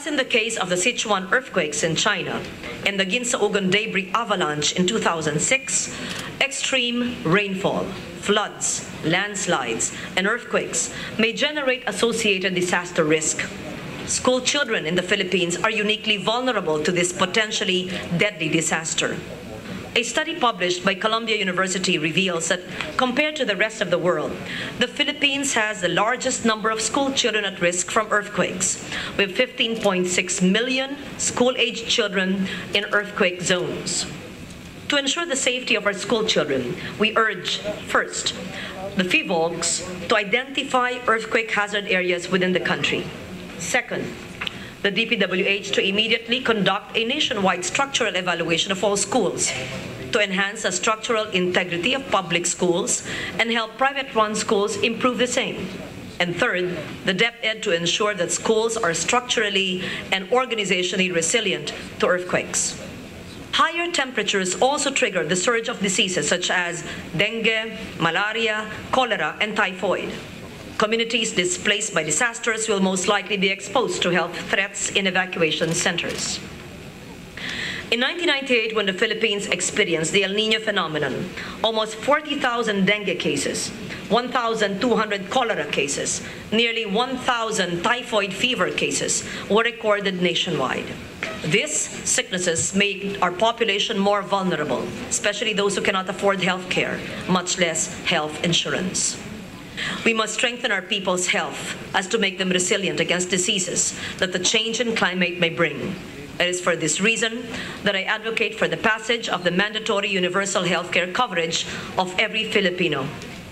As in the case of the Sichuan earthquakes in China and the Ginsaogon debris avalanche in 2006, extreme rainfall, floods, landslides, and earthquakes may generate associated disaster risk. School children in the Philippines are uniquely vulnerable to this potentially deadly disaster. A study published by Columbia University reveals that, compared to the rest of the world, the Philippines has the largest number of school children at risk from earthquakes, with 15.6 million school-aged children in earthquake zones. To ensure the safety of our school children, we urge, first, the PHIVOLCs to identify earthquake hazard areas within the country. Second, the DPWH to immediately conduct a nationwide structural evaluation of all schools to enhance the structural integrity of public schools and help private-run schools improve the same. And third, the DepEd to ensure that schools are structurally and organizationally resilient to earthquakes. Higher temperatures also trigger the surge of diseases such as dengue, malaria, cholera, and typhoid. Communities displaced by disasters will most likely be exposed to health threats in evacuation centers. In 1998, when the Philippines experienced the El Niño phenomenon, almost 40,000 dengue cases, 1,200 cholera cases, nearly 1,000 typhoid fever cases were recorded nationwide. These sicknesses make our population more vulnerable, especially those who cannot afford health care, much less health insurance. We must strengthen our people's health as to make them resilient against diseases that the change in climate may bring. It is for this reason that I advocate for the passage of the mandatory universal health care coverage of every Filipino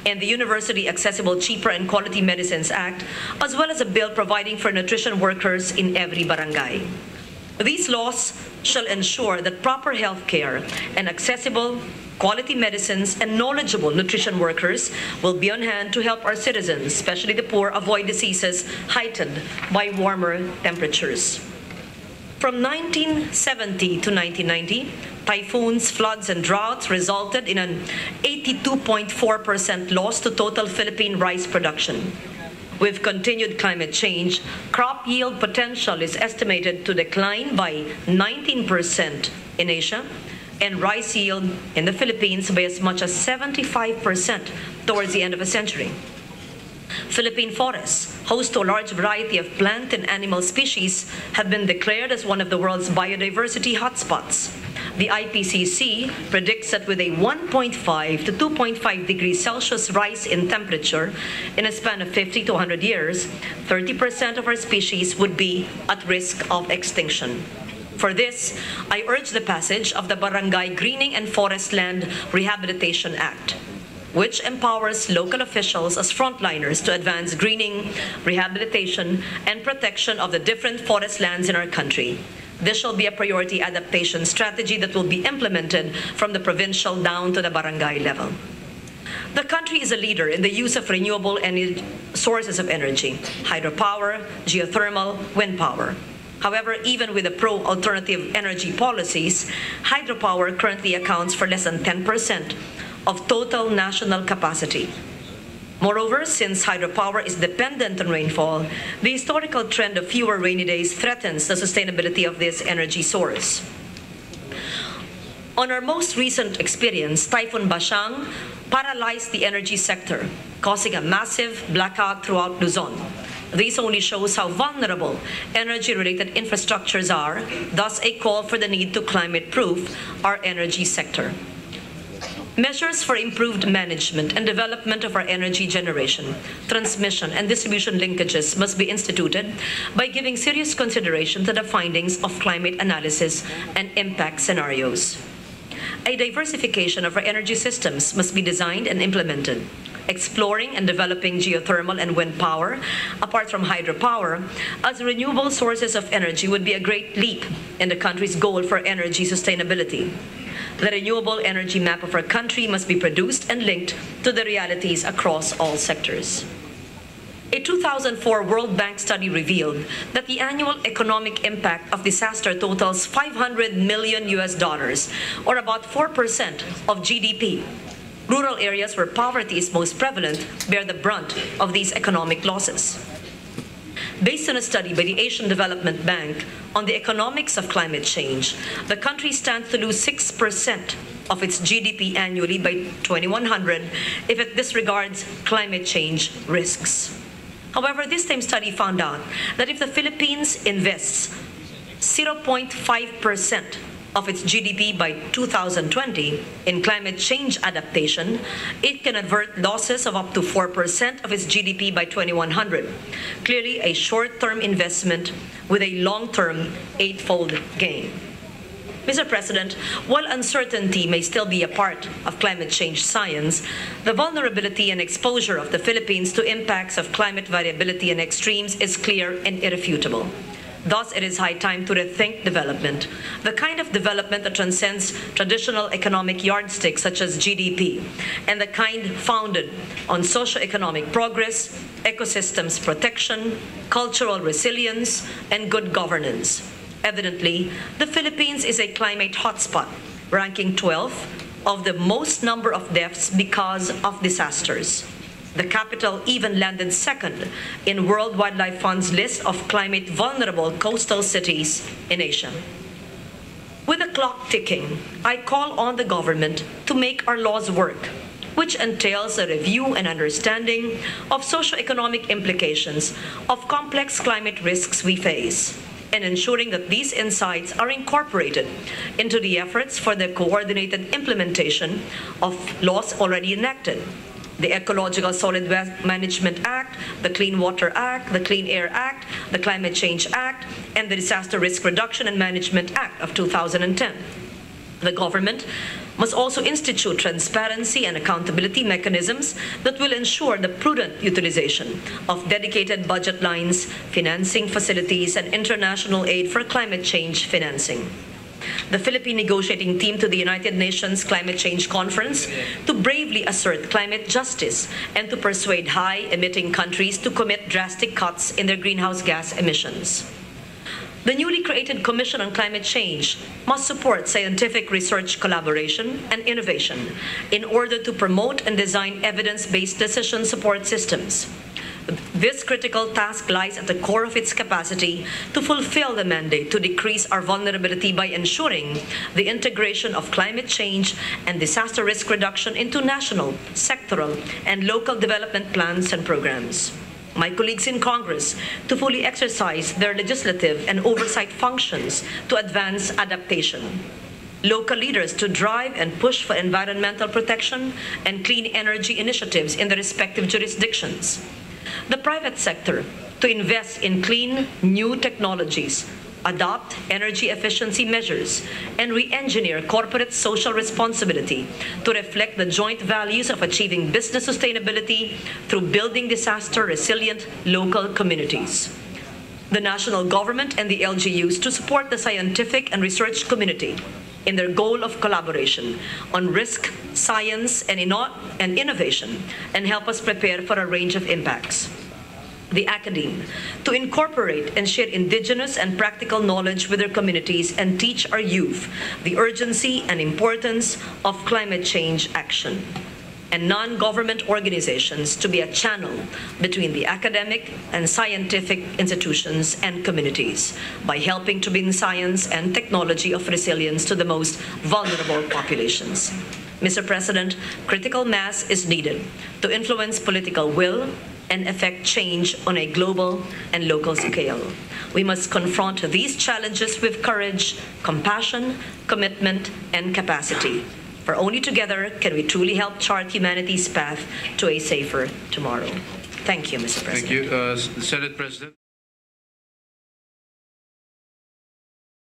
and the Universally Accessible, Cheaper, and Quality Medicines Act, as well as a bill providing for nutrition workers in every barangay. These laws shall ensure that proper health care and accessible quality medicines and knowledgeable nutrition workers will be on hand to help our citizens, especially the poor, avoid diseases heightened by warmer temperatures. From 1970 to 1990, typhoons, floods, and droughts resulted in an 82.4% loss to total Philippine rice production. With continued climate change, crop yield potential is estimated to decline by 19% in Asia, and rice yield in the Philippines by as much as 75% towards the end of the century. Philippine forests, host to a large variety of plant and animal species, have been declared as one of the world's biodiversity hotspots. The IPCC predicts that with a 1.5 to 2.5 degrees Celsius rise in temperature in a span of 50 to 100 years, 30% of our species would be at risk of extinction. For this, I urge the passage of the Barangay Greening and Forest Land Rehabilitation Act, which empowers local officials as frontliners to advance greening, rehabilitation, and protection of the different forest lands in our country. This shall be a priority adaptation strategy that will be implemented from the provincial down to the barangay level. The country is a leader in the use of renewable sources of energy, hydropower, geothermal, wind power. However, even with the pro-alternative energy policies, hydropower currently accounts for less than 10% of total national capacity. Moreover, since hydropower is dependent on rainfall, the historical trend of fewer rainy days threatens the sustainability of this energy source. On our most recent experience, Typhoon Bashang paralyzed the energy sector, causing a massive blackout throughout Luzon. This only shows how vulnerable energy-related infrastructures are, thus a call for the need to climate-proof our energy sector. Measures for improved management and development of our energy generation, transmission, and distribution linkages must be instituted by giving serious consideration to the findings of climate analysis and impact scenarios. A diversification of our energy systems must be designed and implemented. Exploring and developing geothermal and wind power, apart from hydropower, as renewable sources of energy would be a great leap in the country's goal for energy sustainability. The renewable energy map of our country must be produced and linked to the realities across all sectors. A 2004 World Bank study revealed that the annual economic impact of disaster totals $500 million, or about 4% of GDP. Rural areas where poverty is most prevalent bear the brunt of these economic losses. Based on a study by the Asian Development Bank on the economics of climate change, the country stands to lose 6% of its GDP annually by 2100 if it disregards climate change risks. However, this same study found out that if the Philippines invests 0.5% of its GDP by 2020 in climate change adaptation, it can avert losses of up to 4% of its GDP by 2100. Clearly a short-term investment with a long-term eightfold gain. Mr. President, while uncertainty may still be a part of climate change science, the vulnerability and exposure of the Philippines to impacts of climate variability and extremes is clear and irrefutable. Thus, it is high time to rethink development, the kind of development that transcends traditional economic yardsticks such as GDP, and the kind founded on socio-economic progress, ecosystems protection, cultural resilience, and good governance. Evidently, the Philippines is a climate hotspot, ranking 12th of the most number of deaths because of disasters. The capital even landed second in World Wildlife Fund's list of climate vulnerable coastal cities in Asia. With the clock ticking, I call on the government to make our laws work, which entails a review and understanding of socio-economic implications of complex climate risks we face, and ensuring that these insights are incorporated into the efforts for the coordinated implementation of laws already enacted. The Ecological Solid Waste Management Act, the Clean Water Act, the Clean Air Act, the Climate Change Act, and the Disaster Risk Reduction and Management Act of 2010. The government must also institute transparency and accountability mechanisms that will ensure the prudent utilization of dedicated budget lines, financing facilities, and international aid for climate change financing. The Philippine negotiating team to the United Nations Climate Change Conference to bravely assert climate justice and to persuade high-emitting countries to commit drastic cuts in their greenhouse gas emissions. The newly created Commission on Climate Change must support scientific research collaboration and innovation in order to promote and design evidence-based decision support systems. This critical task lies at the core of its capacity to fulfill the mandate to decrease our vulnerability by ensuring the integration of climate change and disaster risk reduction into national, sectoral, and local development plans and programs. My colleagues in Congress to fully exercise their legislative and oversight functions to advance adaptation. Local leaders to drive and push for environmental protection and clean energy initiatives in their respective jurisdictions. The private sector to invest in clean, new technologies, adopt energy efficiency measures, and re-engineer corporate social responsibility to reflect the joint values of achieving business sustainability through building disaster-resilient local communities. The national government and the LGUs to support the scientific and research community in their goal of collaboration on risk, science, and innovation, and help us prepare for a range of impacts. The academe to incorporate and share indigenous and practical knowledge with their communities and teach our youth the urgency and importance of climate change action. And non-government organizations to be a channel between the academic and scientific institutions and communities by helping to bring science and technology of resilience to the most vulnerable populations. Mr. President, critical mass is needed to influence political will and effect change on a global and local scale. We must confront these challenges with courage, compassion, commitment, and capacity. For only together can we truly help chart humanity's path to a safer tomorrow. Thank you, Mr. President. Thank you, Senate President.